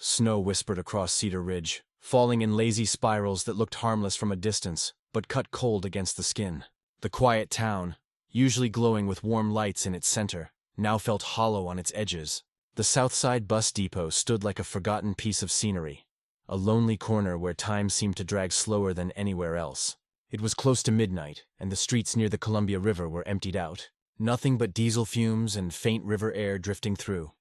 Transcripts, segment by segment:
Snow whispered across Cedar Ridge, falling in lazy spirals that looked harmless from a distance, but cut cold against the skin. The quiet town, usually glowing with warm lights in its center, now felt hollow on its edges. The Southside bus depot stood like a forgotten piece of scenery, a lonely corner where time seemed to drag slower than anywhere else. It was close to midnight, and the streets near the Columbia River were emptied out. Nothing but diesel fumes and faint river air drifting through.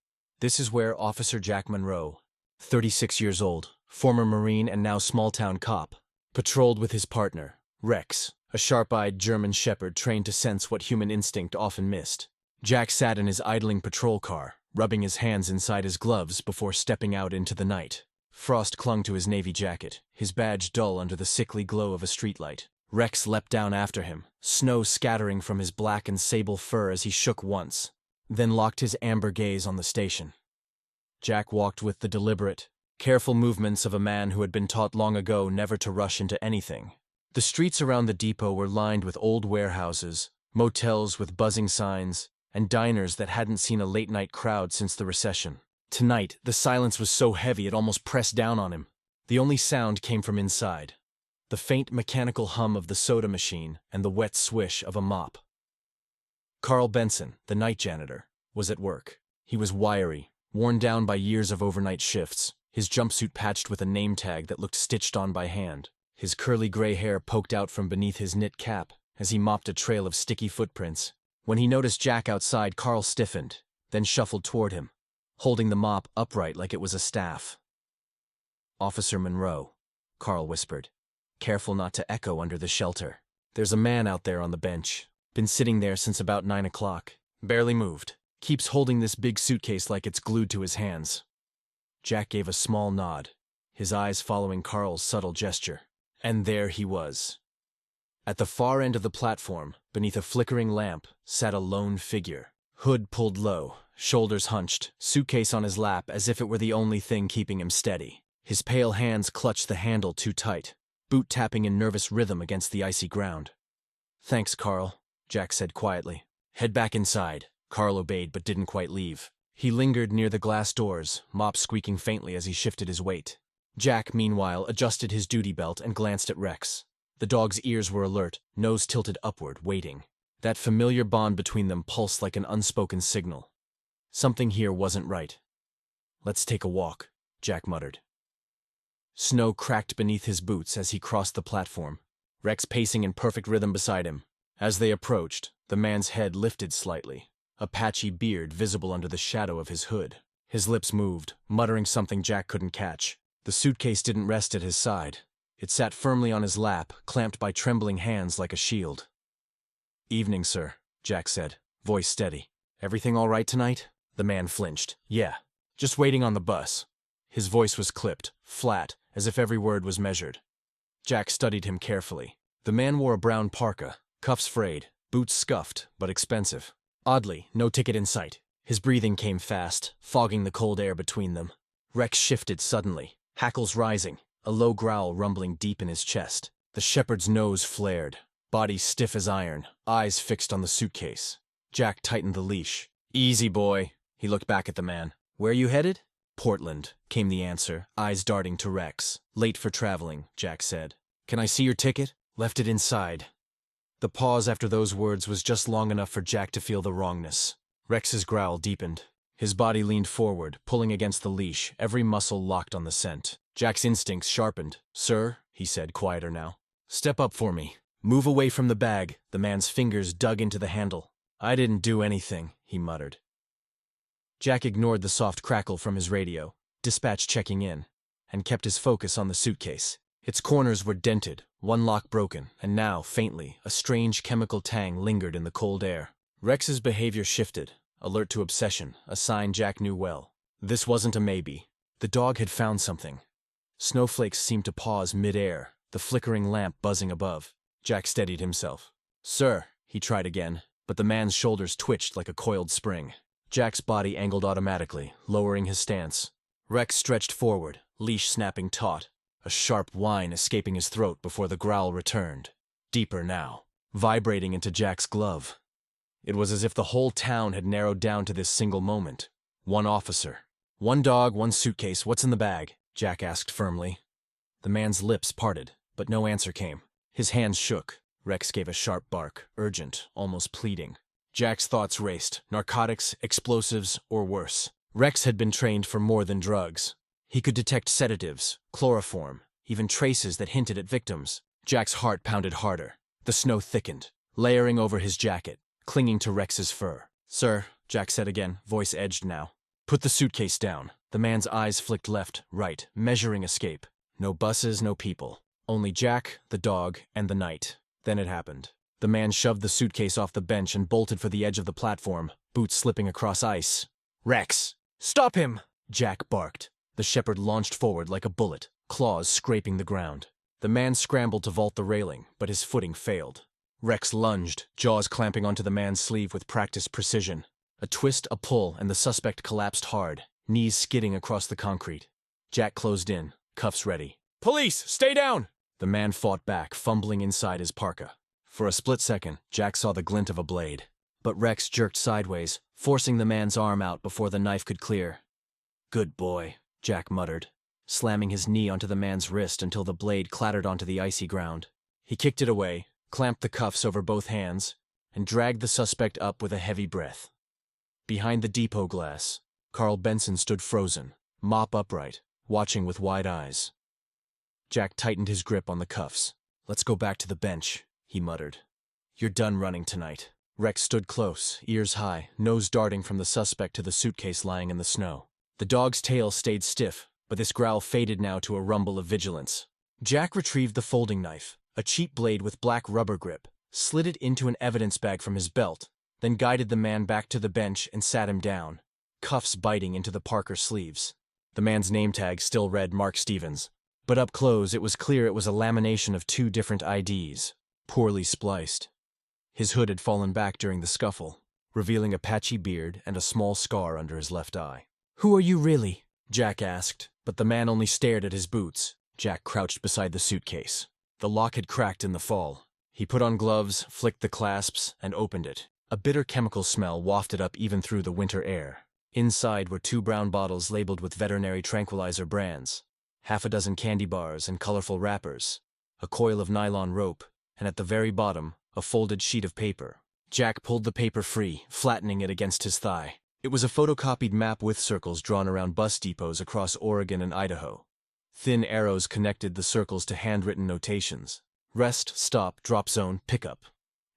This is where Officer Jack Monroe, 36 years old, former Marine and now small-town cop, patrolled with his partner, Rex, a sharp-eyed German shepherd trained to sense what human instinct often missed. Jack sat in his idling patrol car, rubbing his hands inside his gloves before stepping out into the night. Frost clung to his navy jacket, his badge dull under the sickly glow of a streetlight. Rex leapt down after him, snow scattering from his black and sable fur as he shook once, then locked his amber gaze on the station. Jack walked with the deliberate, careful movements of a man who had been taught long ago never to rush into anything. The streets around the depot were lined with old warehouses, motels with buzzing signs, and diners that hadn't seen a late-night crowd since the recession. Tonight, the silence was so heavy it almost pressed down on him. The only sound came from inside, the faint mechanical hum of the soda machine and the wet swish of a mop. Carl Benson, the night janitor, was at work. He was wiry, worn down by years of overnight shifts, his jumpsuit patched with a name tag that looked stitched on by hand. His curly gray hair poked out from beneath his knit cap as he mopped a trail of sticky footprints. When he noticed Jack outside, Carl stiffened, then shuffled toward him, holding the mop upright like it was a staff. "Officer Monroe," Carl whispered, careful not to echo under the shelter. "There's a man out there on the bench. Been sitting there since about 9 o'clock. Barely moved. Keeps holding this big suitcase like it's glued to his hands." Jack gave a small nod, his eyes following Carl's subtle gesture. And there he was. At the far end of the platform, beneath a flickering lamp, sat a lone figure. Hood pulled low, shoulders hunched, suitcase on his lap as if it were the only thing keeping him steady. His pale hands clutched the handle too tight, boot tapping in nervous rhythm against the icy ground. "Thanks, Carl," Jack said quietly. "Head back inside." Carl obeyed but didn't quite leave. He lingered near the glass doors, mop squeaking faintly as he shifted his weight. Jack, meanwhile, adjusted his duty belt and glanced at Rex. The dog's ears were alert, nose tilted upward, waiting. That familiar bond between them pulsed like an unspoken signal. Something here wasn't right. "Let's take a walk," Jack muttered. Snow cracked beneath his boots as he crossed the platform, Rex pacing in perfect rhythm beside him. As they approached, the man's head lifted slightly, a patchy beard visible under the shadow of his hood. His lips moved, muttering something Jack couldn't catch. The suitcase didn't rest at his side. It sat firmly on his lap, clamped by trembling hands like a shield. "Evening, sir," Jack said, voice steady. "Everything all right tonight?" The man flinched. "Yeah, just waiting on the bus." His voice was clipped, flat, as if every word was measured. Jack studied him carefully. The man wore a brown parka, cuffs frayed, boots scuffed, but expensive. Oddly, no ticket in sight. His breathing came fast, fogging the cold air between them. Rex shifted suddenly, hackles rising, a low growl rumbling deep in his chest. The shepherd's nose flared, body stiff as iron, eyes fixed on the suitcase. Jack tightened the leash. "Easy, boy." He looked back at the man. "Where you headed?" "Portland," came the answer, eyes darting to Rex. "Late for traveling," Jack said. "Can I see your ticket?" "Left it inside." The pause after those words was just long enough for Jack to feel the wrongness. Rex's growl deepened. His body leaned forward, pulling against the leash, every muscle locked on the scent. Jack's instincts sharpened. "Sir," he said, quieter now. "Step up for me. Move away from the bag." The man's fingers dug into the handle. "I didn't do anything," he muttered. Jack ignored the soft crackle from his radio, dispatch checking in, and kept his focus on the suitcase. Its corners were dented, one lock broken, and now, faintly, a strange chemical tang lingered in the cold air. Rex's behavior shifted, alert to obsession, a sign Jack knew well. This wasn't a maybe. The dog had found something. Snowflakes seemed to pause mid-air, the flickering lamp buzzing above. Jack steadied himself. "Sir," he tried again, but the man's shoulders twitched like a coiled spring. Jack's body angled automatically, lowering his stance. Rex stretched forward, leash snapping taut, a sharp whine escaping his throat before the growl returned. Deeper now, vibrating into Jack's glove. It was as if the whole town had narrowed down to this single moment. One officer, One dog, one suitcase, what's in the bag? Jack asked firmly. The man's lips parted, but no answer came. His hands shook. Rex gave a sharp bark, urgent, almost pleading. Jack's thoughts raced. Narcotics, explosives, or worse. Rex had been trained for more than drugs. He could detect sedatives, chloroform, even traces that hinted at victims. Jack's heart pounded harder. The snow thickened, layering over his jacket, clinging to Rex's fur. "Sir," Jack said again, voice edged now. "Put the suitcase down." The man's eyes flicked left, right, measuring escape. No buses, no people. Only Jack, the dog, and the night. Then it happened. The man shoved the suitcase off the bench and bolted for the edge of the platform, boots slipping across ice. "Rex! Stop him!" Jack barked. The shepherd launched forward like a bullet, claws scraping the ground. The man scrambled to vault the railing, but his footing failed. Rex lunged, jaws clamping onto the man's sleeve with practiced precision. A twist, a pull, and the suspect collapsed hard, knees skidding across the concrete. Jack closed in, cuffs ready. "Police! Stay down!" The man fought back, fumbling inside his parka. For a split second, Jack saw the glint of a blade. But Rex jerked sideways, forcing the man's arm out before the knife could clear. "Good boy," Jack muttered, slamming his knee onto the man's wrist until the blade clattered onto the icy ground. He kicked it away, clamped the cuffs over both hands, and dragged the suspect up with a heavy breath. Behind the depot glass, Carl Benson stood frozen, mop upright, watching with wide eyes. Jack tightened his grip on the cuffs. "Let's go back to the bench," he muttered. "You're done running tonight." Rex stood close, ears high, nose darting from the suspect to the suitcase lying in the snow. The dog's tail stayed stiff, but this growl faded now to a rumble of vigilance. Jack retrieved the folding knife, a cheap blade with black rubber grip, slid it into an evidence bag from his belt, then guided the man back to the bench and sat him down, cuffs biting into the Parker sleeves. The man's name tag still read Mark Stevens, but up close it was clear it was a lamination of 2 different IDs, poorly spliced. His hood had fallen back during the scuffle, revealing a patchy beard and a small scar under his left eye. "Who are you really?" Jack asked, but the man only stared at his boots. Jack crouched beside the suitcase. The lock had cracked in the fall. He put on gloves, flicked the clasps, and opened it. A bitter chemical smell wafted up even through the winter air. Inside were 2 brown bottles labeled with veterinary tranquilizer brands, half a dozen candy bars and colorful wrappers, a coil of nylon rope, and at the very bottom, a folded sheet of paper. Jack pulled the paper free, flattening it against his thigh. It was a photocopied map with circles drawn around bus depots across Oregon and Idaho. Thin arrows connected the circles to handwritten notations. Rest, stop, drop zone, pickup.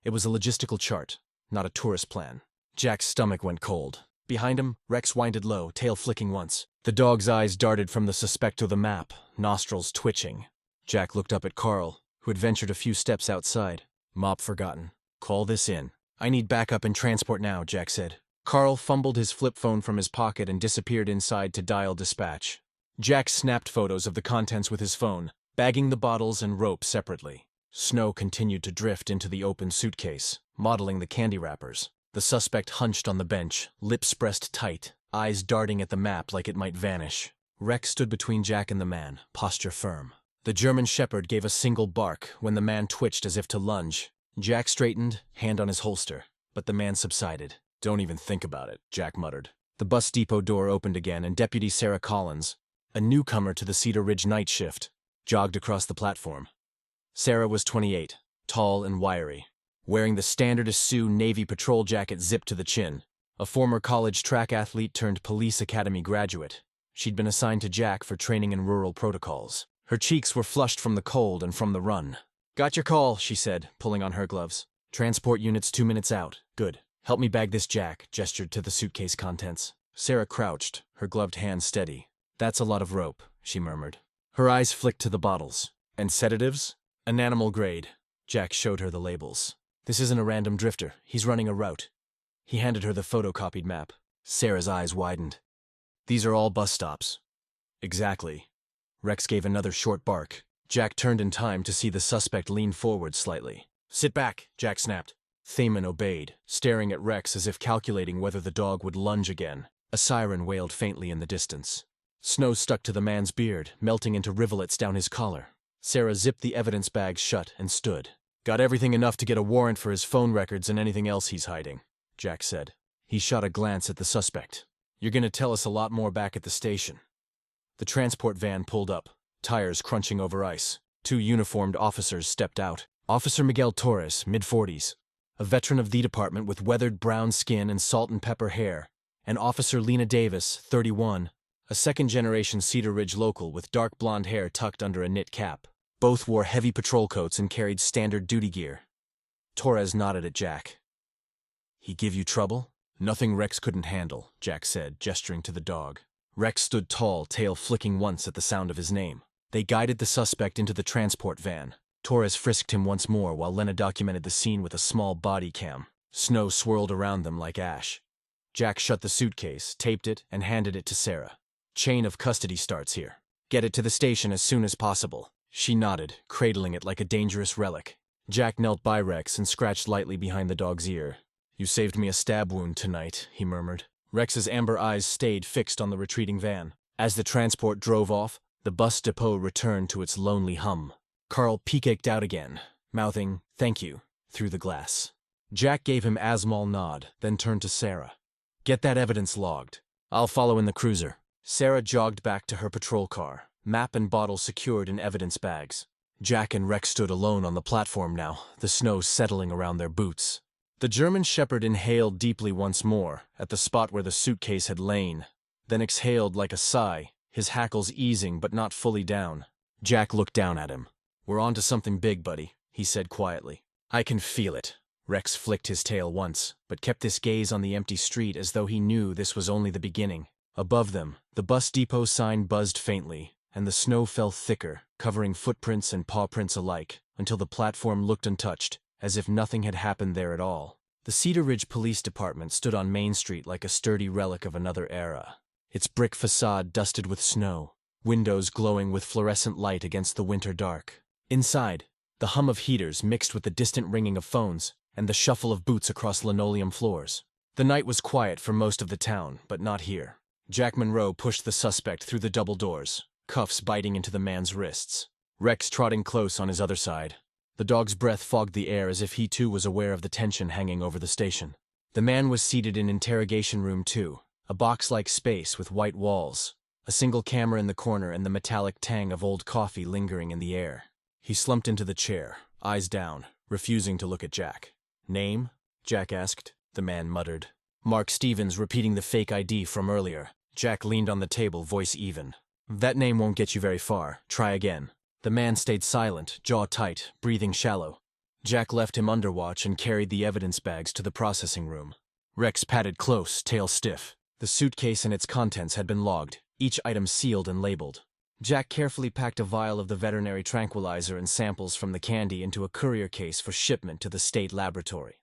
It was a logistical chart, not a tourist plan. Jack's stomach went cold. Behind him, Rex winded low, tail flicking once. The dog's eyes darted from the suspect to the map, nostrils twitching. Jack looked up at Carl, who had ventured a few steps outside. "Mop forgotten. Call this in." "I need backup and transport now," Jack said. Carl fumbled his flip phone from his pocket and disappeared inside to dial dispatch. Jack snapped photos of the contents with his phone, bagging the bottles and rope separately. Snow continued to drift into the open suitcase, mottling the candy wrappers. The suspect hunched on the bench, lips pressed tight, eyes darting at the map like it might vanish. Rex stood between Jack and the man, posture firm. The German shepherd gave a single bark when the man twitched as if to lunge. Jack straightened, hand on his holster, but the man subsided. "Don't even think about it," Jack muttered. The bus depot door opened again and Deputy Sarah Collins, a newcomer to the Cedar Ridge night shift, jogged across the platform. Sarah was 28, tall and wiry, wearing the standardist Sioux Navy patrol jacket zipped to the chin. A former college track athlete turned police academy graduate. She'd been assigned to Jack for training in rural protocols. Her cheeks were flushed from the cold and from the run. "Got your call," she said, pulling on her gloves. "Transport units 2 minutes out. Good. Help me bag this, Jack," gestured to the suitcase contents. Sarah crouched, her gloved hand steady. "That's a lot of rope," she murmured. Her eyes flicked to the bottles. "And sedatives?" "An animal grade." Jack showed her the labels. "This isn't a random drifter. He's running a route." He handed her the photocopied map. Sarah's eyes widened. "These are all bus stops." "Exactly." Rex gave another short bark. Jack turned in time to see the suspect lean forward slightly. "Sit back," Jack snapped. Thaman obeyed, staring at Rex as if calculating whether the dog would lunge again. A siren wailed faintly in the distance. Snow stuck to the man's beard, melting into rivulets down his collar. Sarah zipped the evidence bags shut and stood. "Got everything enough to get a warrant for his phone records and anything else he's hiding," Jack said. He shot a glance at the suspect. You're gonna tell us a lot more back at the station. The transport van pulled up, tires crunching over ice. Two uniformed officers stepped out. Officer Miguel Torres, mid-40s, a veteran of the department with weathered brown skin and salt and pepper hair, and Officer Lena Davis, 31, a second-generation Cedar Ridge local with dark blonde hair tucked under a knit cap. Both wore heavy patrol coats and carried standard duty gear. Torres nodded at Jack. "He give you trouble?" "Nothing Rex couldn't handle," Jack said, gesturing to the dog. Rex stood tall, tail flicking once at the sound of his name. They guided the suspect into the transport van. Torres frisked him once more while Lena documented the scene with a small body cam. Snow swirled around them like ash. Jack shut the suitcase, taped it, and handed it to Sarah. "Chain of custody starts here. Get it to the station as soon as possible." She nodded, cradling it like a dangerous relic. Jack knelt by Rex and scratched lightly behind the dog's ear. "You saved me a stab wound tonight," he murmured. Rex's amber eyes stayed fixed on the retreating van. As the transport drove off, the bus depot returned to its lonely hum. Carl peeked out again, mouthing, "Thank you," through the glass. Jack gave him a small nod, then turned to Sarah. "Get that evidence logged. I'll follow in the cruiser." Sarah jogged back to her patrol car, map and bottle secured in evidence bags. Jack and Rex stood alone on the platform now, the snow settling around their boots. The German shepherd inhaled deeply once more, at the spot where the suitcase had lain, then exhaled like a sigh, his hackles easing but not fully down. Jack looked down at him. "We're on to something big, buddy," he said quietly. "I can feel it." Rex flicked his tail once, but kept his gaze on the empty street as though he knew this was only the beginning. Above them, the bus depot sign buzzed faintly, and the snow fell thicker, covering footprints and paw prints alike, until the platform looked untouched, as if nothing had happened there at all. The Cedar Ridge Police Department stood on Main Street like a sturdy relic of another era, its brick facade dusted with snow, windows glowing with fluorescent light against the winter dark. Inside, the hum of heaters mixed with the distant ringing of phones and the shuffle of boots across linoleum floors. The night was quiet for most of the town, but not here. Jack Monroe pushed the suspect through the double doors, cuffs biting into the man's wrists. Rex trotting close on his other side. The dog's breath fogged the air as if he too was aware of the tension hanging over the station. The man was seated in interrogation room 2, a box-like space with white walls, a single camera in the corner and the metallic tang of old coffee lingering in the air. He slumped into the chair, eyes down, refusing to look at Jack. "Name?" Jack asked. The man muttered. "Mark Stevens," repeating the fake ID from earlier. Jack leaned on the table, voice even. "That name won't get you very far. Try again." The man stayed silent, jaw tight, breathing shallow. Jack left him under watch and carried the evidence bags to the processing room. Rex padded close, tail stiff. The suitcase and its contents had been logged, each item sealed and labeled. Jack carefully packed a vial of the veterinary tranquilizer and samples from the candy into a courier case for shipment to the state laboratory.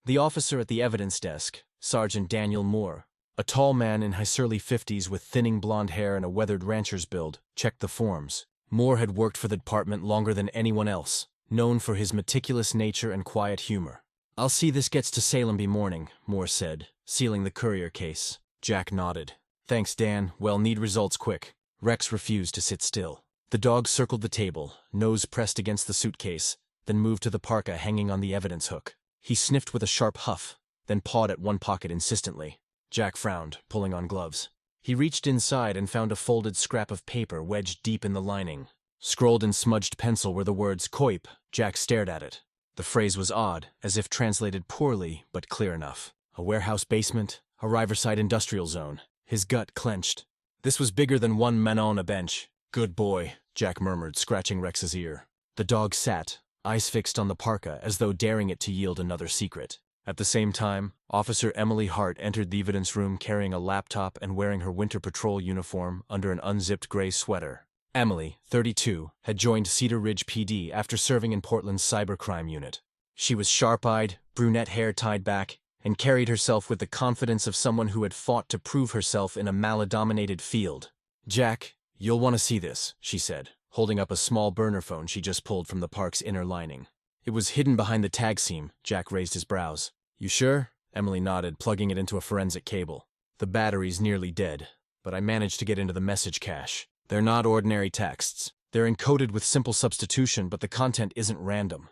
The officer at the evidence desk, Sergeant Daniel Moore, a tall man in his early 50s with thinning blonde hair and a weathered rancher's build, checked the forms. Moore had worked for the department longer than anyone else, known for his meticulous nature and quiet humor. "I'll see this gets to Salem by morning," Moore said, sealing the courier case. Jack nodded. "Thanks, Dan. Well, need results quick." Rex refused to sit still. The dog circled the table, nose pressed against the suitcase, then moved to the parka hanging on the evidence hook. He sniffed with a sharp huff, then pawed at one pocket insistently. Jack frowned, pulling on gloves. He reached inside and found a folded scrap of paper wedged deep in the lining. Scrolled in smudged pencil were the words "Coip." Jack stared at it. The phrase was odd, as if translated poorly, but clear enough. A warehouse basement, a riverside industrial zone. His gut clenched. This was bigger than one man on a bench. "Good boy," Jack murmured, scratching Rex's ear. The dog sat, eyes fixed on the parka, as though daring it to yield another secret. At the same time, Officer Emily Hart entered the evidence room carrying a laptop and wearing her winter patrol uniform under an unzipped gray sweater. Emily, 32, had joined Cedar Ridge PD after serving in Portland's cybercrime unit. She was sharp-eyed, brunette hair tied back, and carried herself with the confidence of someone who had fought to prove herself in a male-dominated field. "Jack, you'll want to see this," she said, holding up a small burner phone she just pulled from the park's inner lining. It was hidden behind the tag seam. Jack raised his brows. "You sure?" Emily nodded, plugging it into a forensic cable. "The battery's nearly dead, but I managed to get into the message cache. They're not ordinary texts. They're encoded with simple substitution, but the content isn't random.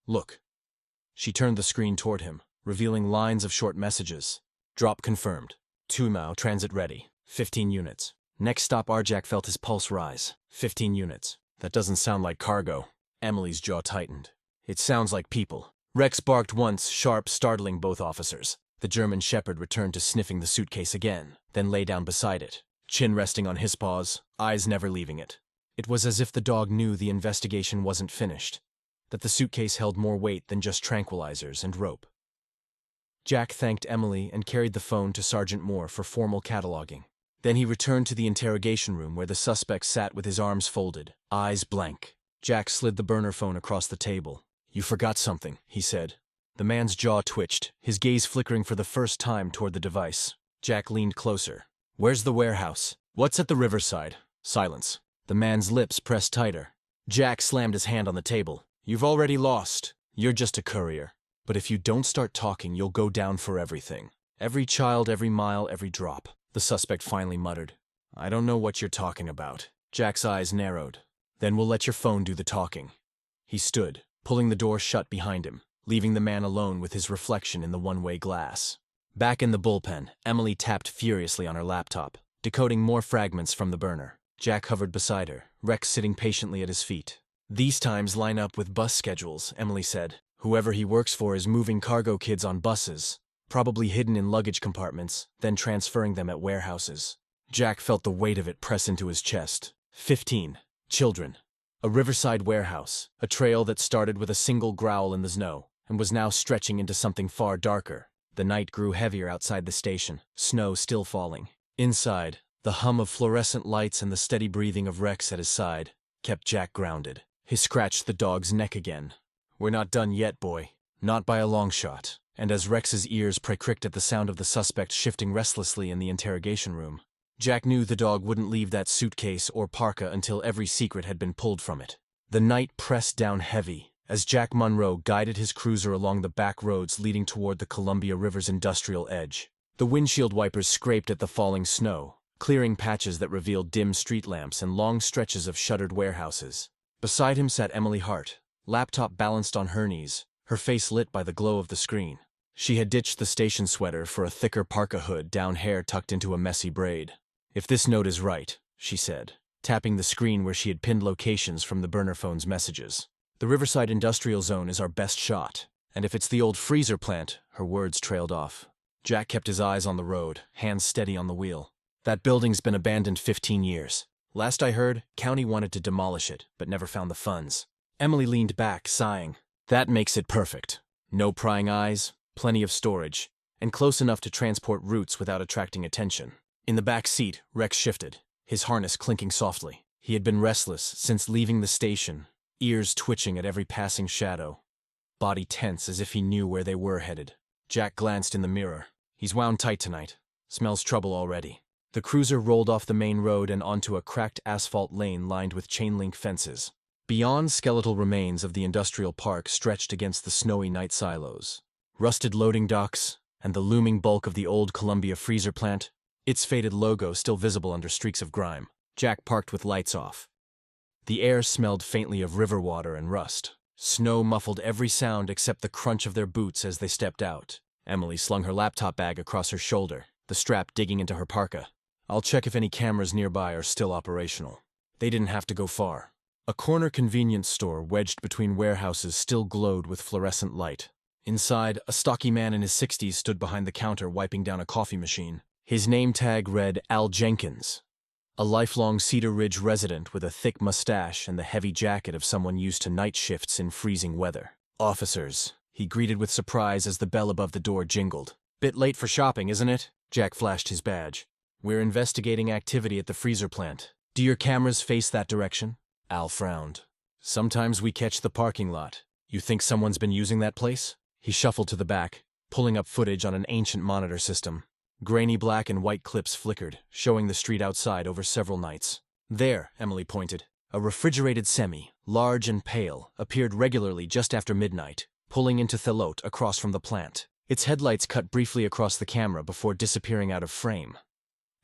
Look." She turned the screen toward him, revealing lines of short messages. "Drop confirmed. Tumau, transit ready. 15 units. Next stop, Jack felt his pulse rise. 15 units. That doesn't sound like cargo. Emily's jaw tightened. It sounds like people. Rex barked once, sharp, startling both officers. The German shepherd returned to sniffing the suitcase again, then lay down beside it, chin resting on his paws, eyes never leaving it. It was as if the dog knew the investigation wasn't finished, that the suitcase held more weight than just tranquilizers and rope. Jack thanked Emily and carried the phone to Sergeant Moore for formal cataloging. Then he returned to the interrogation room where the suspect sat with his arms folded, eyes blank. Jack slid the burner phone across the table. "You forgot something," he said. The man's jaw twitched, his gaze flickering for the first time toward the device. Jack leaned closer. "Where's the warehouse? What's at the riverside?" Silence. The man's lips pressed tighter. Jack slammed his hand on the table. "You've already lost. You're just a courier. But if you don't start talking, you'll go down for everything. Every child, every mile, every drop." The suspect finally muttered. "I don't know what you're talking about." Jack's eyes narrowed. "Then we'll let your phone do the talking." He stood, pulling the door shut behind him, leaving the man alone with his reflection in the one-way glass. Back in the bullpen, Emily tapped furiously on her laptop, decoding more fragments from the burner. Jack hovered beside her, Rex sitting patiently at his feet. "These times line up with bus schedules," Emily said. "Whoever he works for is moving cargo kids on buses, probably hidden in luggage compartments, then transferring them at warehouses." Jack felt the weight of it press into his chest. 15 children. A riverside warehouse, a trail that started with a single growl in the snow, and was now stretching into something far darker. The night grew heavier outside the station, snow still falling. Inside, the hum of fluorescent lights and the steady breathing of Rex at his side kept Jack grounded. He scratched the dog's neck again. "We're not done yet, boy. Not by a long shot." And as Rex's ears pricked at the sound of the suspect shifting restlessly in the interrogation room, Jack knew the dog wouldn't leave that suitcase or parka until every secret had been pulled from it. The night pressed down heavy as Jack Monroe guided his cruiser along the back roads leading toward the Columbia River's industrial edge. The windshield wipers scraped at the falling snow, clearing patches that revealed dim street lamps and long stretches of shuttered warehouses. Beside him sat Emily Hart, laptop balanced on her knees, her face lit by the glow of the screen. She had ditched the station sweater for a thicker parka hood, down hair tucked into a messy braid. "If this note is right," she said, tapping the screen where she had pinned locations from the burner phone's messages, "the Riverside Industrial Zone is our best shot. And if it's the old freezer plant," her words trailed off. Jack kept his eyes on the road, hands steady on the wheel. "That building's been abandoned 15 years. Last I heard, county wanted to demolish it, but never found the funds." Emily leaned back, sighing. "That makes it perfect. No prying eyes, plenty of storage, and close enough to transport roots without attracting attention." In the back seat, Rex shifted, his harness clinking softly. He had been restless since leaving the station, ears twitching at every passing shadow, body tense as if he knew where they were headed. Jack glanced in the mirror. He's wound tight tonight. Smells trouble already. The cruiser rolled off the main road and onto a cracked asphalt lane lined with chain-link fences. Beyond, skeletal remains of the industrial park stretched against the snowy night silos. Rusted loading docks, and the looming bulk of the old Columbia freezer plant, its faded logo still visible under streaks of grime. Jack parked with lights off. The air smelled faintly of river water and rust. Snow muffled every sound except the crunch of their boots as they stepped out. Emily slung her laptop bag across her shoulder, the strap digging into her parka. "I'll check if any cameras nearby are still operational." They didn't have to go far. A corner convenience store wedged between warehouses still glowed with fluorescent light. Inside, a stocky man in his 60s stood behind the counter wiping down a coffee machine. His name tag read Al Jenkins, a lifelong Cedar Ridge resident with a thick mustache and the heavy jacket of someone used to night shifts in freezing weather. "Officers," he greeted with surprise as the bell above the door jingled. "Bit late for shopping, isn't it?" Jack flashed his badge. "We're investigating activity at the freezer plant. Do your cameras face that direction?" Al frowned. "Sometimes we catch the parking lot. You think someone's been using that place?" He shuffled to the back, pulling up footage on an ancient monitor system. Grainy black and white clips flickered, showing the street outside over several nights. "There," Emily pointed. A refrigerated semi, large and pale, appeared regularly just after midnight, pulling into Thelot across from the plant. Its headlights cut briefly across the camera before disappearing out of frame.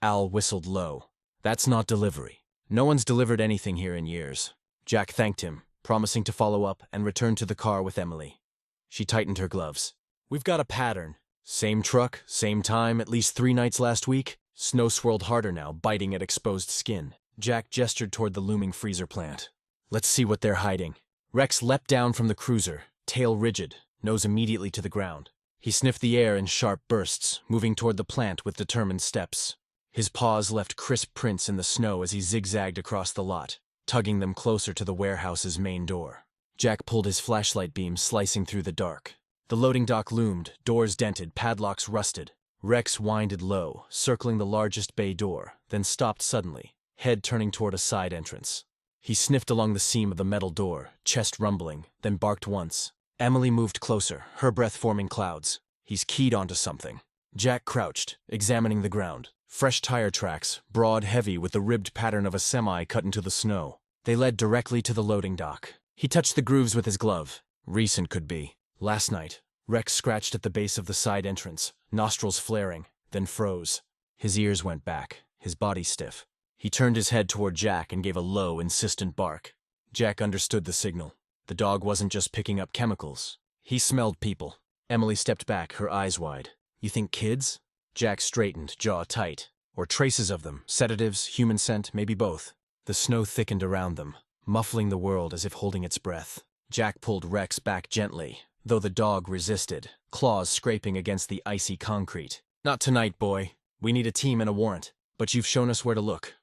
Al whistled low. "That's not delivery. No one's delivered anything here in years." Jack thanked him, promising to follow up and return to the car with Emily. She tightened her gloves. "We've got a pattern. Same truck, same time, at least 3 nights last week. Snow swirled harder now, biting at exposed skin. Jack gestured toward the looming freezer plant. Let's see what they're hiding. Rex leapt down from the cruiser, tail rigid, nose immediately to the ground. He sniffed the air in sharp bursts, moving toward the plant with determined steps. His paws left crisp prints in the snow as he zigzagged across the lot, tugging them closer to the warehouse's main door. Jack pulled his flashlight beam, slicing through the dark. The loading dock loomed, doors dented, padlocks rusted. Rex winded low, circling the largest bay door, then stopped suddenly, head turning toward a side entrance. He sniffed along the seam of the metal door, chest rumbling, then barked once. Emily moved closer, her breath forming clouds. He's keyed onto something. Jack crouched, examining the ground. Fresh tire tracks, broad, heavy, with the ribbed pattern of a semi cut into the snow. They led directly to the loading dock. He touched the grooves with his glove. Recent could be. Last night, Rex scratched at the base of the side entrance, nostrils flaring, then froze. His ears went back, his body stiff. He turned his head toward Jack and gave a low, insistent bark. Jack understood the signal. The dog wasn't just picking up chemicals. He smelled people. Emily stepped back, her eyes wide. You think kids? Jack straightened, jaw tight. Or traces of them, sedatives, human scent, maybe both. The snow thickened around them, muffling the world as if holding its breath. Jack pulled Rex back gently, though the dog resisted, claws scraping against the icy concrete. Not tonight, boy. We need a team and a warrant. But you've shown us where to look.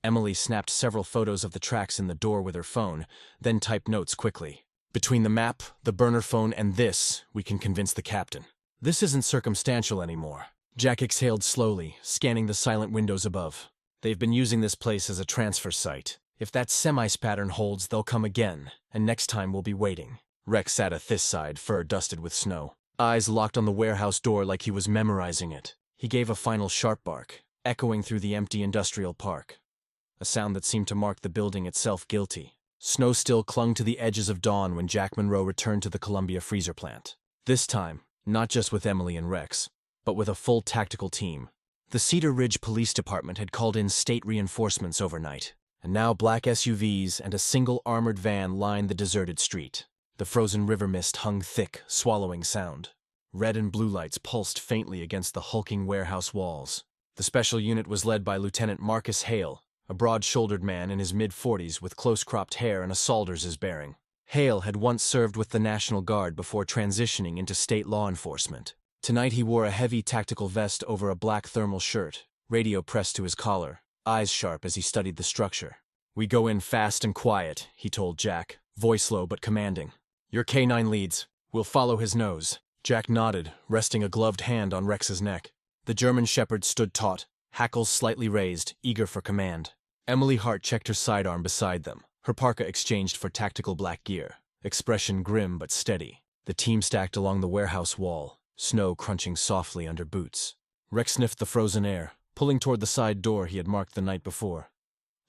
Emily snapped several photos of the tracks in the door with her phone, then typed notes quickly. Between the map, the burner phone, and this, we can convince the captain. This isn't circumstantial anymore. Jack exhaled slowly, scanning the silent windows above. They've been using this place as a transfer site. If that semis pattern holds, they'll come again, and next time we'll be waiting. Rex sat at this side, fur dusted with snow. Eyes locked on the warehouse door like he was memorizing it. He gave a final sharp bark, echoing through the empty industrial park. A sound that seemed to mark the building itself guilty. Snow still clung to the edges of dawn when Jack Monroe returned to the Columbia freezer plant. This time, not just with Emily and Rex, but with a full tactical team. The Cedar Ridge Police Department had called in state reinforcements overnight, and now black SUVs and a single armored van lined the deserted street. The frozen river mist hung thick, swallowing sound. Red and blue lights pulsed faintly against the hulking warehouse walls. The special unit was led by Lieutenant Marcus Hale, a broad-shouldered man in his mid-40s with close-cropped hair and a Salders's bearing. Hale had once served with the National Guard before transitioning into state law enforcement. Tonight he wore a heavy tactical vest over a black thermal shirt, radio pressed to his collar, eyes sharp as he studied the structure. We go in fast and quiet, he told Jack, voice low but commanding. Your K9 leads. We'll follow his nose. Jack nodded, resting a gloved hand on Rex's neck. The German shepherd stood taut, hackles slightly raised, eager for command. Emily Hart checked her sidearm beside them, her parka exchanged for tactical black gear, expression grim but steady. The team stacked along the warehouse wall, snow crunching softly under boots. Rex sniffed the frozen air, pulling toward the side door he had marked the night before.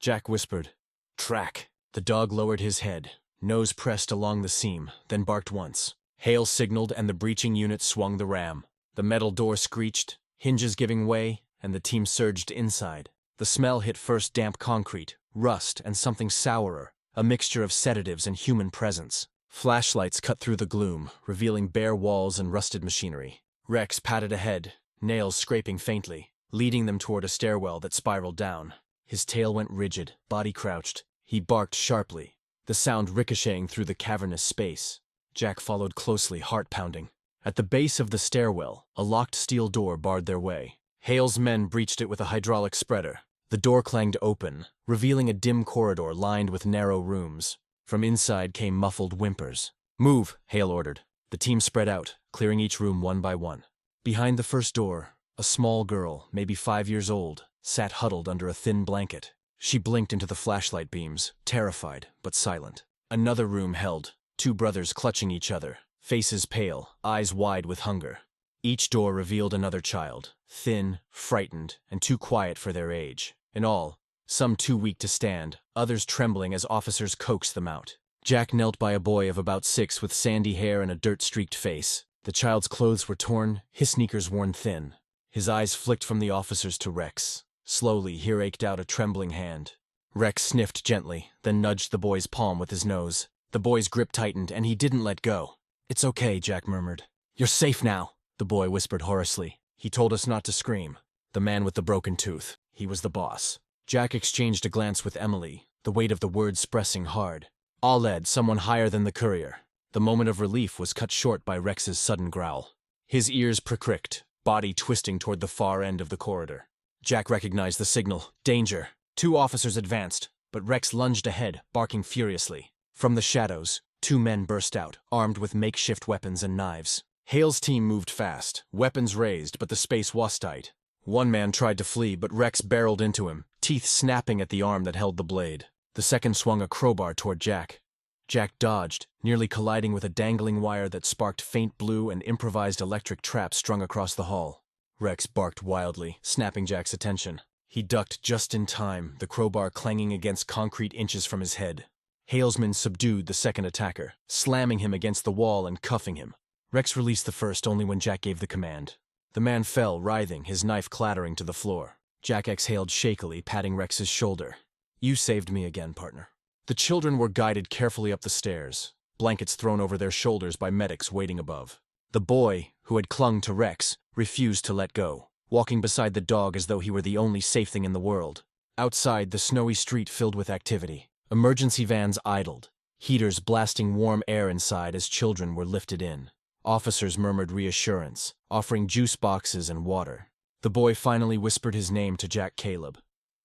Jack whispered, "Track." The dog lowered his head, nose pressed along the seam, then barked once. Hale signaled and the breaching unit swung the ram. The metal door screeched, hinges giving way, and the team surged inside. The smell hit first damp concrete, rust, and something sourer, a mixture of sedatives and human presence. Flashlights cut through the gloom, revealing bare walls and rusted machinery. Rex patted ahead, nails scraping faintly, leading them toward a stairwell that spiraled down. His tail went rigid, body crouched. He barked sharply, the sound ricocheting through the cavernous space. Jack followed closely, heart pounding. At the base of the stairwell, a locked steel door barred their way. Hale's men breached it with a hydraulic spreader. The door clanged open, revealing a dim corridor lined with narrow rooms. From inside came muffled whimpers. "Move," Hale ordered. The team spread out, clearing each room one by one. Behind the first door, a small girl, maybe 5 years old, sat huddled under a thin blanket. She blinked into the flashlight beams, terrified but silent. Another room held, 2 brothers clutching each other, faces pale, eyes wide with hunger. Each door revealed another child, thin, frightened, and too quiet for their age. In all, some too weak to stand, others trembling as officers coaxed them out. Jack knelt by a boy of about 6 with sandy hair and a dirt-streaked face. The child's clothes were torn, his sneakers worn thin. His eyes flicked from the officers to Rex. Slowly, he raked out a trembling hand. Rex sniffed gently, then nudged the boy's palm with his nose. The boy's grip tightened, and he didn't let go. "It's okay," Jack murmured. "You're safe now." The boy whispered hoarsely. He told us not to scream. The man with the broken tooth. He was the boss. Jack exchanged a glance with Emily, the weight of the words pressing hard. Led someone higher than the courier. The moment of relief was cut short by Rex's sudden growl. His ears pricked, body twisting toward the far end of the corridor. Jack recognized the signal. Danger. 2 officers advanced, but Rex lunged ahead, barking furiously. From the shadows, 2 men burst out, armed with makeshift weapons and knives. Hale's team moved fast, weapons raised, but the space was tight. One man tried to flee, but Rex barreled into him, teeth snapping at the arm that held the blade. The second swung a crowbar toward Jack. Jack dodged, nearly colliding with a dangling wire that sparked faint blue and improvised electric traps strung across the hall. Rex barked wildly, snapping Jack's attention. He ducked just in time, the crowbar clanging against concrete inches from his head. Hale's men subdued the second attacker, slamming him against the wall and cuffing him. Rex released the first only when Jack gave the command. The man fell, writhing, his knife clattering to the floor. Jack exhaled shakily, patting Rex's shoulder. You saved me again, partner. The children were guided carefully up the stairs, blankets thrown over their shoulders by medics waiting above. The boy, who had clung to Rex, refused to let go, walking beside the dog as though he were the only safe thing in the world. Outside, the snowy street filled with activity. Emergency vans idled, heaters blasting warm air inside as children were lifted in. Officers murmured reassurance, offering juice boxes and water. The boy finally whispered his name to Jack Caleb.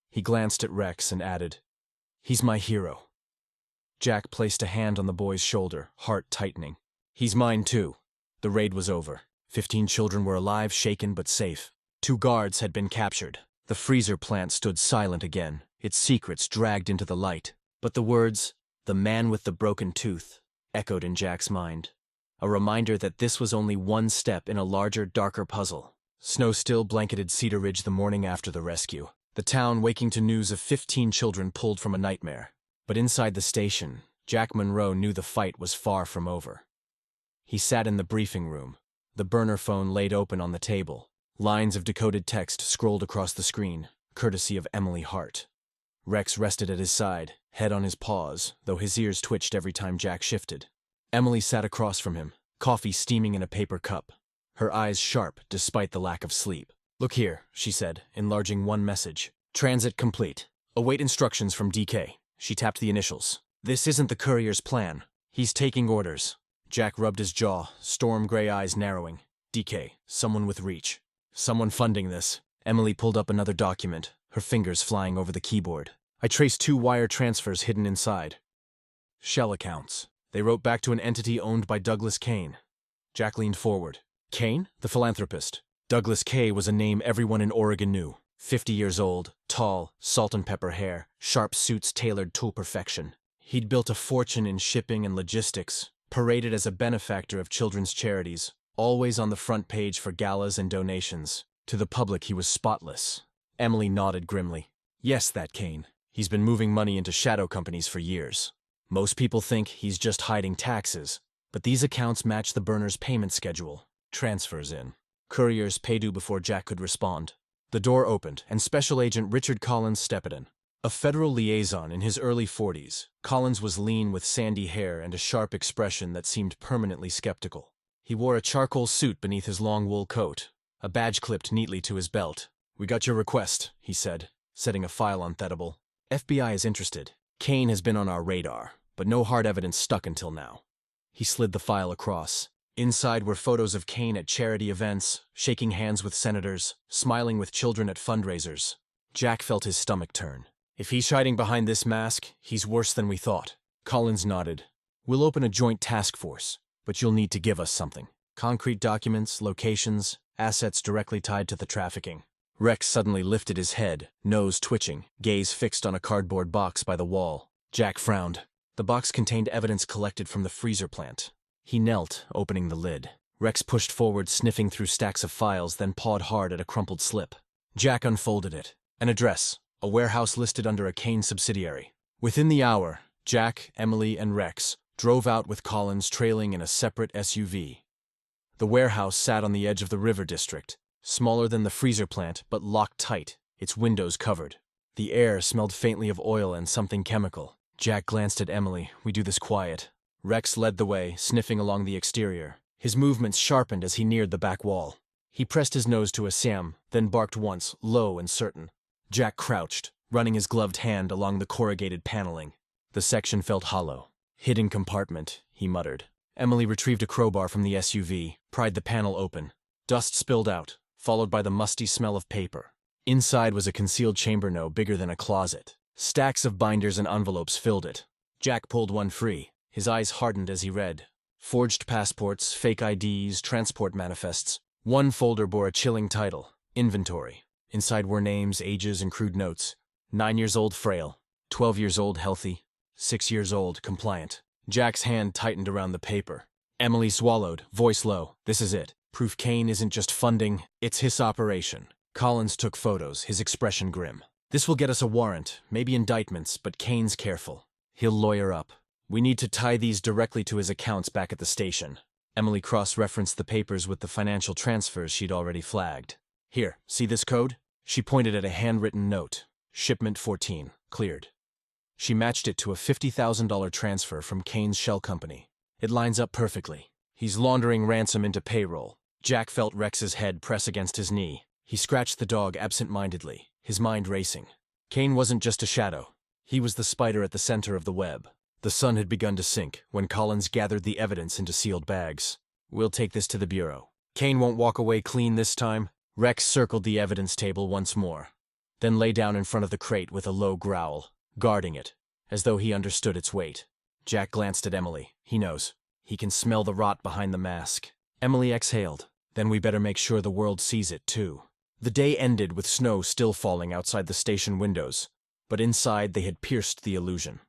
He glanced at Rex and added, "He's my hero." Jack placed a hand on the boy's shoulder, heart tightening. "He's mine too." The raid was over. 15 children were alive, shaken but safe. 2 guards had been captured. The freezer plant stood silent again, its secrets dragged into the light. But the words, "the man with the broken tooth," echoed in Jack's mind. A reminder that this was only one step in a larger, darker puzzle. Snow still blanketed Cedar Ridge the morning after the rescue. The town waking to news of 15 children pulled from a nightmare. But inside the station, Jack Monroe knew the fight was far from over. He sat in the briefing room, the burner phone laid open on the table. Lines of decoded text scrolled across the screen, courtesy of Emily Hart. Rex rested at his side, head on his paws, though his ears twitched every time Jack shifted. Emily sat across from him, coffee steaming in a paper cup, her eyes sharp despite the lack of sleep. "Look here," she said, enlarging one message. "Transit complete. Await instructions from DK." She tapped the initials. "This isn't the courier's plan. He's taking orders." Jack rubbed his jaw, storm gray eyes narrowing. "DK, someone with reach. Someone funding this." Emily pulled up another document, her fingers flying over the keyboard. "I traced 2 wire transfers hidden inside. Shell accounts. They wrote back to an entity owned by Douglas Kane." Jack leaned forward. "Kane? The philanthropist." Douglas K. was a name everyone in Oregon knew. 50 years old, tall, salt and pepper hair, sharp suits tailored to perfection. He'd built a fortune in shipping and logistics, paraded as a benefactor of children's charities, always on the front page for galas and donations. To the public he was spotless. Emily nodded grimly. "Yes, that Kane. He's been moving money into shadow companies for years. Most people think he's just hiding taxes, but these accounts match the burner's payment schedule. Transfers in. Couriers pay due before Jack could respond." The door opened, and Special Agent Richard Collins stepped in. A federal liaison in his early 40s, Collins was lean with sandy hair and a sharp expression that seemed permanently skeptical. He wore a charcoal suit beneath his long wool coat, a badge clipped neatly to his belt. "We got your request," he said, setting a file on Thedable. "FBI is interested. Kane has been on our radar, but no hard evidence stuck until now." He slid the file across. Inside were photos of Kane at charity events, shaking hands with senators, smiling with children at fundraisers. Jack felt his stomach turn. "If he's hiding behind this mask, he's worse than we thought." Collins nodded. "We'll open a joint task force, but you'll need to give us something. Concrete documents, locations, assets directly tied to the trafficking." Rex suddenly lifted his head, nose twitching, gaze fixed on a cardboard box by the wall. Jack frowned. The box contained evidence collected from the freezer plant. He knelt, opening the lid. Rex pushed forward, sniffing through stacks of files, then pawed hard at a crumpled slip. Jack unfolded it. An address, a warehouse listed under a Kane subsidiary. Within the hour, Jack, Emily, and Rex drove out with Collins trailing in a separate SUV. The warehouse sat on the edge of the river district, smaller than the freezer plant, but locked tight, its windows covered. The air smelled faintly of oil and something chemical. Jack glanced at Emily. "We do this quiet." Rex led the way, sniffing along the exterior, His movements sharpened as he neared the back wall. He pressed his nose to a Sam, then barked once, low and certain. Jack crouched, running his gloved hand along the corrugated paneling. The section felt hollow. "Hidden compartment," he muttered. Emily retrieved a crowbar from the SUV, pried the panel open. Dust spilled out, followed by the musty smell of paper. Inside was a concealed chamber no bigger than a closet. Stacks of binders and envelopes filled it. Jack pulled one free. His eyes hardened as he read. Forged passports, fake IDs, transport manifests. One folder bore a chilling title, Inventory. Inside were names, ages, and crude notes. 9 years old, frail. 12 years old, healthy. 6 years old, compliant. Jack's hand tightened around the paper. Emily swallowed, voice low. "This is it. Proof Kane isn't just funding, it's his operation." Collins took photos, his expression grim. "This will get us a warrant, maybe indictments, but Kane's careful. He'll lawyer up. We need to tie these directly to his accounts back at the station." Emily cross-referenced the papers with the financial transfers she'd already flagged. "Here, see this code?" She pointed at a handwritten note. "Shipment 14, cleared." She matched it to a $50,000 transfer from Kane's shell company. "It lines up perfectly. He's laundering ransom into payroll." Jack felt Rex's head press against his knee. He scratched the dog absent-mindedly, his mind racing. Kane wasn't just a shadow. He was the spider at the center of the web. The sun had begun to sink when Collins gathered the evidence into sealed bags. "We'll take this to the bureau. Kane won't walk away clean this time." Rex circled the evidence table once more, then lay down in front of the crate with a low growl, guarding it, as though he understood its weight. Jack glanced at Emily. "He knows. He can smell the rot behind the mask." Emily exhaled. "Then we better make sure the world sees it, too." The day ended with snow still falling outside the station windows, but inside they had pierced the illusion.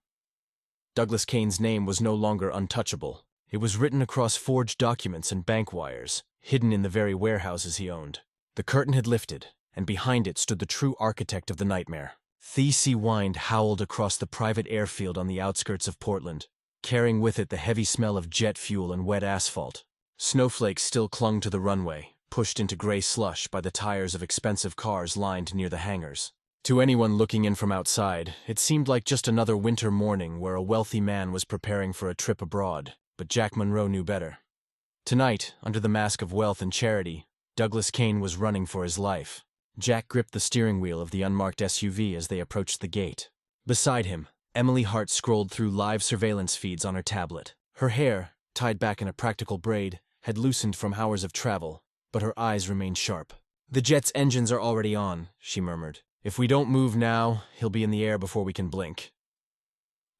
Douglas Kane's name was no longer untouchable. It was written across forged documents and bank wires, hidden in the very warehouses he owned. The curtain had lifted, and behind it stood the true architect of the nightmare. Thirsty wind howled across the private airfield on the outskirts of Portland, carrying with it the heavy smell of jet fuel and wet asphalt. Snowflakes still clung to the runway, pushed into gray slush by the tires of expensive cars lined near the hangars. To anyone looking in from outside, it seemed like just another winter morning where a wealthy man was preparing for a trip abroad, but Jack Monroe knew better. Tonight, under the mask of wealth and charity, Douglas Kane was running for his life. Jack gripped the steering wheel of the unmarked SUV as they approached the gate. Beside him, Emily Hart scrolled through live surveillance feeds on her tablet. Her hair, tied back in a practical braid, had loosened from hours of travel, but her eyes remained sharp. "The jet's engines are already on," she murmured. "If we don't move now, he'll be in the air before we can blink."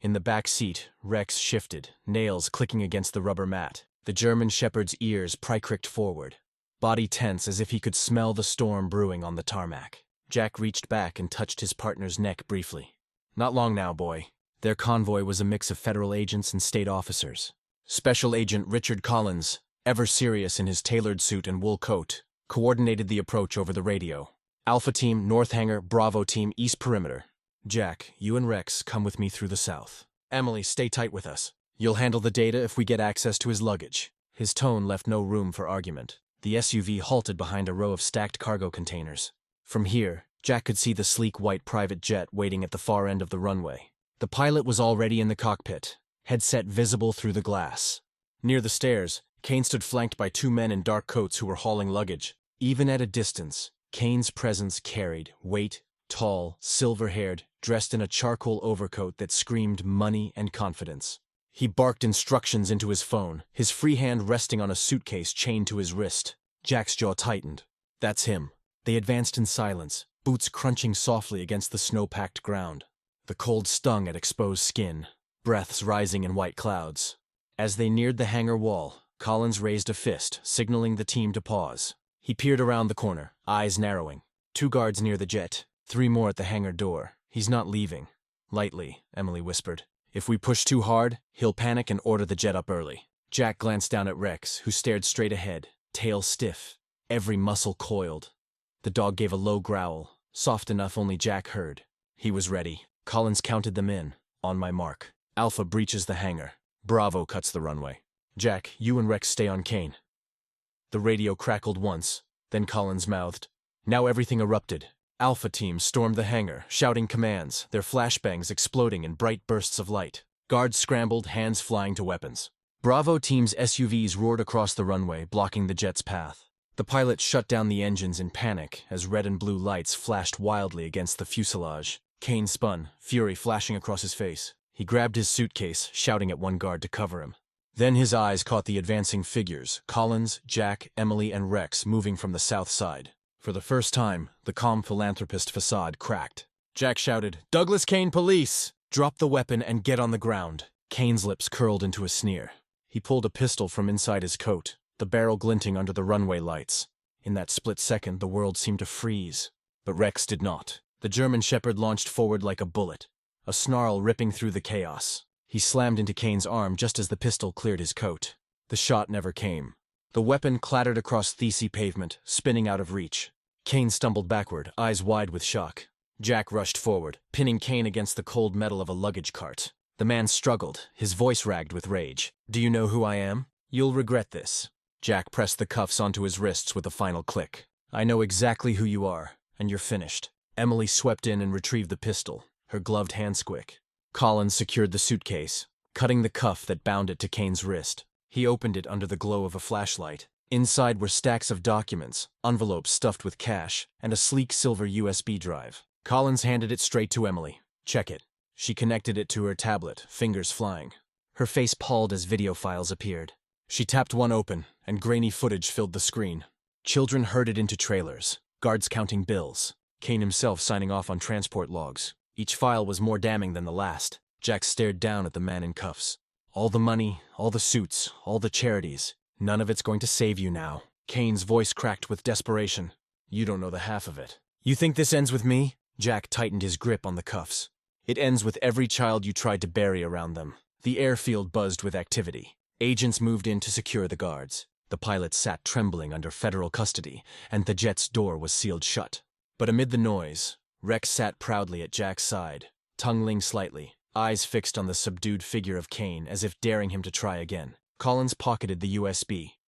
In the back seat, Rex shifted, nails clicking against the rubber mat. The German shepherd's ears pricked forward, body tense as if he could smell the storm brewing on the tarmac. Jack reached back and touched his partner's neck briefly. "Not long now, boy." Their convoy was a mix of federal agents and state officers. Special Agent Richard Collins, ever serious in his tailored suit and wool coat, coordinated the approach over the radio. "Alpha Team, North Hangar, Bravo Team, East Perimeter. Jack, you and Rex come with me through the south. Emily, stay tight with us. You'll handle the data if we get access to his luggage." His tone left no room for argument. The SUV halted behind a row of stacked cargo containers. From here, Jack could see the sleek white private jet waiting at the far end of the runway. The pilot was already in the cockpit, headset visible through the glass. Near the stairs, Kane stood flanked by 2 men in dark coats who were hauling luggage. Even at a distance, Kane's presence carried weight, tall, silver-haired, dressed in a charcoal overcoat that screamed money and confidence. He barked instructions into his phone, his free hand resting on a suitcase chained to his wrist. Jack's jaw tightened. That's him. They advanced in silence, boots crunching softly against the snow-packed ground. The cold stung at exposed skin, breaths rising in white clouds. As they neared the hangar wall, Collins raised a fist, signaling the team to pause. He peered around the corner, eyes narrowing. 2 guards near the jet, 3 more at the hangar door. "He's not leaving." "Lightly," Emily whispered. "If we push too hard, he'll panic and order the jet up early." Jack glanced down at Rex, who stared straight ahead, tail stiff, every muscle coiled. The dog gave a low growl, soft enough only Jack heard. He was ready. Collins counted them in. "On my mark. Alpha breaches the hangar. Bravo cuts the runway. Jack, you and Rex stay on Kane." The radio crackled once, then Collins mouthed. Now everything erupted. Alpha Team stormed the hangar, shouting commands, their flashbangs exploding in bright bursts of light. Guards scrambled, hands flying to weapons. Bravo team's SUVs roared across the runway, blocking the jet's path. The pilot shut down the engines in panic as red and blue lights flashed wildly against the fuselage. Kane spun, fury flashing across his face. He grabbed his suitcase, shouting at one guard to cover him. Then his eyes caught the advancing figures, Collins, Jack, Emily, and Rex moving from the south side. For the first time, the calm philanthropist facade cracked. Jack shouted, "Douglas Kane Police! Drop the weapon and get on the ground." Kane's lips curled into a sneer. He pulled a pistol from inside his coat, the barrel glinting under the runway lights. In that split second, the world seemed to freeze. But Rex did not. The German Shepherd launched forward like a bullet, a snarl ripping through the chaos. He slammed into Kane's arm just as the pistol cleared his coat. The shot never came. The weapon clattered across thirsty pavement, spinning out of reach. Kane stumbled backward, eyes wide with shock. Jack rushed forward, pinning Kane against the cold metal of a luggage cart. The man struggled, his voice ragged with rage. "Do you know who I am? You'll regret this." Jack pressed the cuffs onto his wrists with a final click. "I know exactly who you are, and you're finished." Emily swept in and retrieved the pistol, her gloved hands quick. Collins secured the suitcase, cutting the cuff that bound it to Kane's wrist. He opened it under the glow of a flashlight. Inside were stacks of documents, envelopes stuffed with cash, and a sleek silver USB drive. Collins handed it straight to Emily. "Check it." She connected it to her tablet, fingers flying. Her face palled as video files appeared. She tapped one open, and grainy footage filled the screen. Children herded into trailers, guards counting bills, Kane himself signing off on transport logs. Each file was more damning than the last. Jack stared down at the man in cuffs. "All the money, all the suits, all the charities. None of it's going to save you now." Kane's voice cracked with desperation. "You don't know the half of it." "You think this ends with me?" Jack tightened his grip on the cuffs. "It ends with every child you tried to bury around them." The airfield buzzed with activity. Agents moved in to secure the guards. The pilot sat trembling under federal custody, and the jet's door was sealed shut. But amid the noise, Rex sat proudly at Jack's side, tongue slightly, eyes fixed on the subdued figure of Kane as if daring him to try again. Collins pocketed the USB,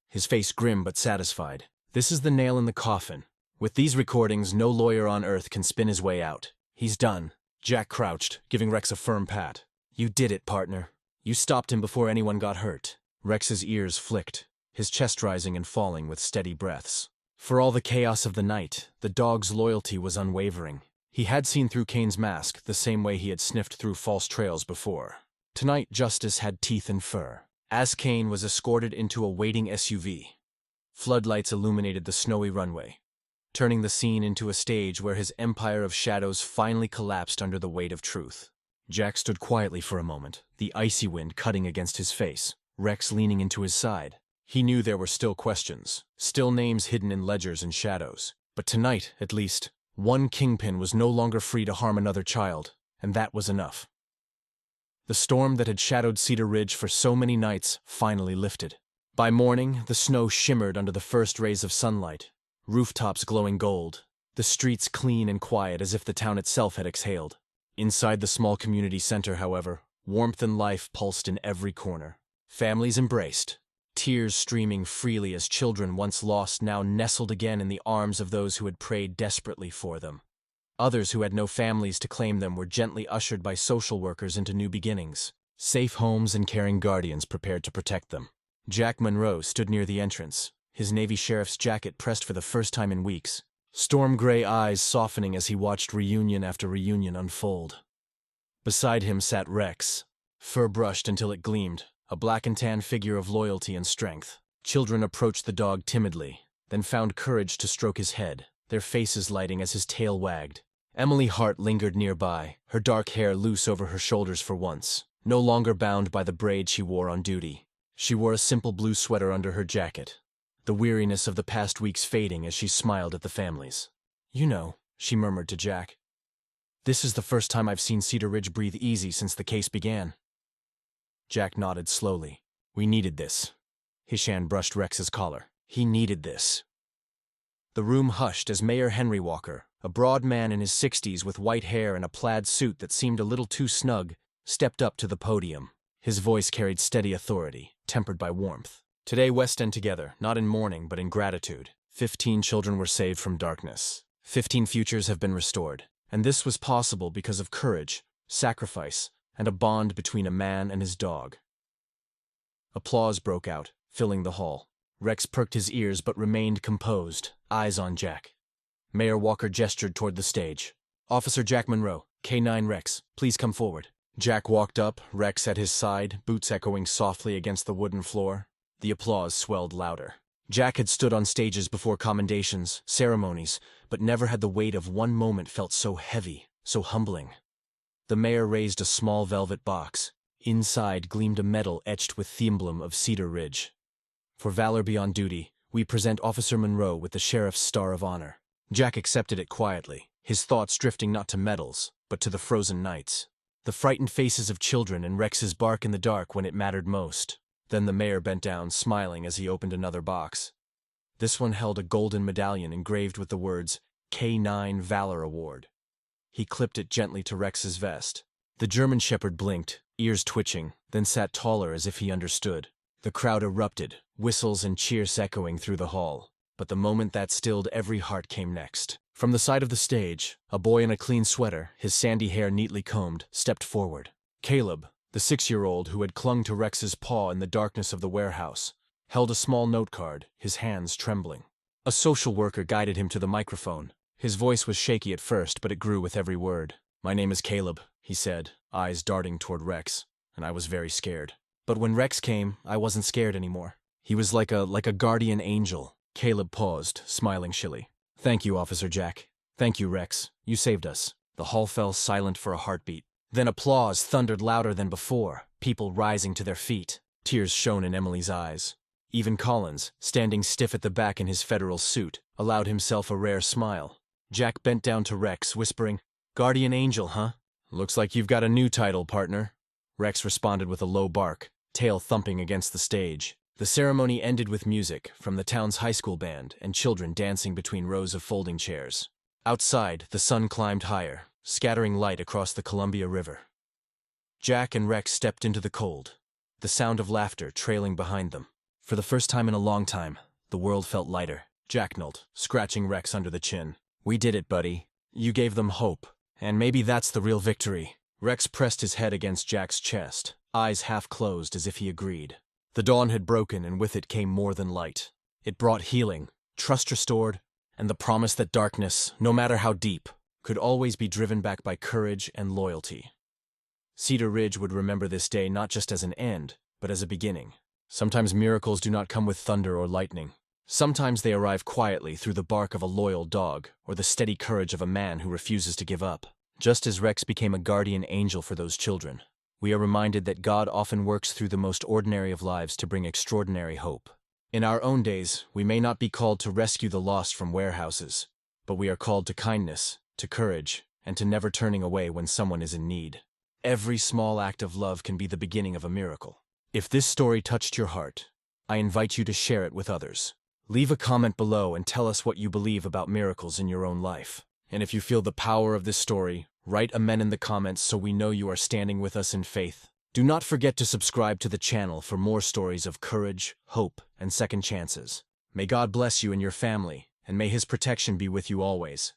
his face grim but satisfied. "This is the nail in the coffin. With these recordings, no lawyer on earth can spin his way out. He's done." Jack crouched, giving Rex a firm pat. "You did it, partner. You stopped him before anyone got hurt." Rex's ears flicked, his chest rising and falling with steady breaths. For all the chaos of the night, the dog's loyalty was unwavering. He had seen through Kane's mask the same way he had sniffed through false trails before. Tonight, justice had teeth and fur. As Kane was escorted into a waiting SUV, floodlights illuminated the snowy runway, turning the scene into a stage where his empire of shadows finally collapsed under the weight of truth. Jack stood quietly for a moment, the icy wind cutting against his face, Rex leaning into his side. He knew there were still questions, still names hidden in ledgers and shadows. But tonight, at least, one kingpin was no longer free to harm another child, and that was enough. The storm that had shadowed Cedar Ridge for so many nights finally lifted. By morning, the snow shimmered under the first rays of sunlight, rooftops glowing gold, the streets clean and quiet as if the town itself had exhaled. Inside the small community center, however, warmth and life pulsed in every corner. Families embraced, tears streaming freely as children once lost now nestled again in the arms of those who had prayed desperately for them. Others who had no families to claim them were gently ushered by social workers into new beginnings, safe homes and caring guardians prepared to protect them. Jack Monroe stood near the entrance, his Navy sheriff's jacket pressed for the first time in weeks, storm-gray eyes softening as he watched reunion after reunion unfold. Beside him sat Rex, fur brushed until it gleamed, a black and tan figure of loyalty and strength. Children approached the dog timidly, then found courage to stroke his head, their faces lighting as his tail wagged. Emily Hart lingered nearby, her dark hair loose over her shoulders for once, no longer bound by the braid she wore on duty. She wore a simple blue sweater under her jacket, the weariness of the past weeks fading as she smiled at the families. "You know," she murmured to Jack, "this is the first time I've seen Cedar Ridge breathe easy since the case began." Jack nodded slowly. "We needed this." His hand brushed Rex's collar. "He needed this." The room hushed as Mayor Henry Walker, a broad man in his 60s with white hair and a plaid suit that seemed a little too snug, stepped up to the podium. His voice carried steady authority, tempered by warmth. "Today West End together, not in mourning but in gratitude. 15 children were saved from darkness. 15 futures have been restored. And this was possible because of courage, sacrifice, and a bond between a man and his dog. Applause broke out, filling the hall. Rex perked his ears but remained composed, eyes on Jack. Mayor Walker gestured toward the stage. "Officer Jack Monroe, K9 Rex, please come forward." Jack walked up, Rex at his side, boots echoing softly against the wooden floor. The applause swelled louder. Jack had stood on stages before commendations, ceremonies, but never had the weight of one moment felt so heavy, so humbling. The mayor raised a small velvet box. Inside gleamed a medal etched with the emblem of Cedar Ridge. "For valor beyond duty, we present Officer Monroe with the Sheriff's Star of Honor." Jack accepted it quietly, his thoughts drifting not to medals, but to the frozen nights. The frightened faces of children and Rex's bark in the dark when it mattered most. Then the mayor bent down, smiling as he opened another box. This one held a golden medallion engraved with the words, K9 Valor Award. He clipped it gently to Rex's vest. The German Shepherd blinked, ears twitching, then sat taller as if he understood. The crowd erupted, whistles and cheers echoing through the hall. But the moment that stilled every heart came next. From the side of the stage, a boy in a clean sweater, his sandy hair neatly combed, stepped forward. Caleb, the 6-year-old who had clung to Rex's paw in the darkness of the warehouse, held a small note card, his hands trembling. A social worker guided him to the microphone. His voice was shaky at first, but it grew with every word. "My name is Caleb," he said, eyes darting toward Rex, "and I was very scared. But when Rex came, I wasn't scared anymore. He was like a guardian angel." Caleb paused, smiling shilly. "Thank you, Officer Jack. Thank you, Rex. You saved us." The hall fell silent for a heartbeat. Then applause thundered louder than before, people rising to their feet. Tears shone in Emily's eyes. Even Collins, standing stiff at the back in his federal suit, allowed himself a rare smile. Jack bent down to Rex, whispering, "Guardian Angel, huh? Looks like you've got a new title, partner." Rex responded with a low bark, tail thumping against the stage. The ceremony ended with music from the town's high school band and children dancing between rows of folding chairs. Outside, the sun climbed higher, scattering light across the Columbia River. Jack and Rex stepped into the cold, the sound of laughter trailing behind them. For the first time in a long time, the world felt lighter. Jack knelt, scratching Rex under the chin. "We did it, buddy. You gave them hope. And maybe that's the real victory." Rex pressed his head against Jack's chest, eyes half closed as if he agreed. The dawn had broken, and with it came more than light. It brought healing, trust restored, and the promise that darkness, no matter how deep, could always be driven back by courage and loyalty. Cedar Ridge would remember this day not just as an end, but as a beginning. Sometimes miracles do not come with thunder or lightning. Sometimes they arrive quietly through the bark of a loyal dog or the steady courage of a man who refuses to give up. Just as Rex became a guardian angel for those children, we are reminded that God often works through the most ordinary of lives to bring extraordinary hope. In our own days, we may not be called to rescue the lost from warehouses, but we are called to kindness, to courage, and to never turning away when someone is in need. Every small act of love can be the beginning of a miracle. If this story touched your heart, I invite you to share it with others. Leave a comment below and tell us what you believe about miracles in your own life. And if you feel the power of this story, write amen in the comments so we know you are standing with us in faith. Do not forget to subscribe to the channel for more stories of courage, hope, and second chances. May God bless you and your family, and may His protection be with you always.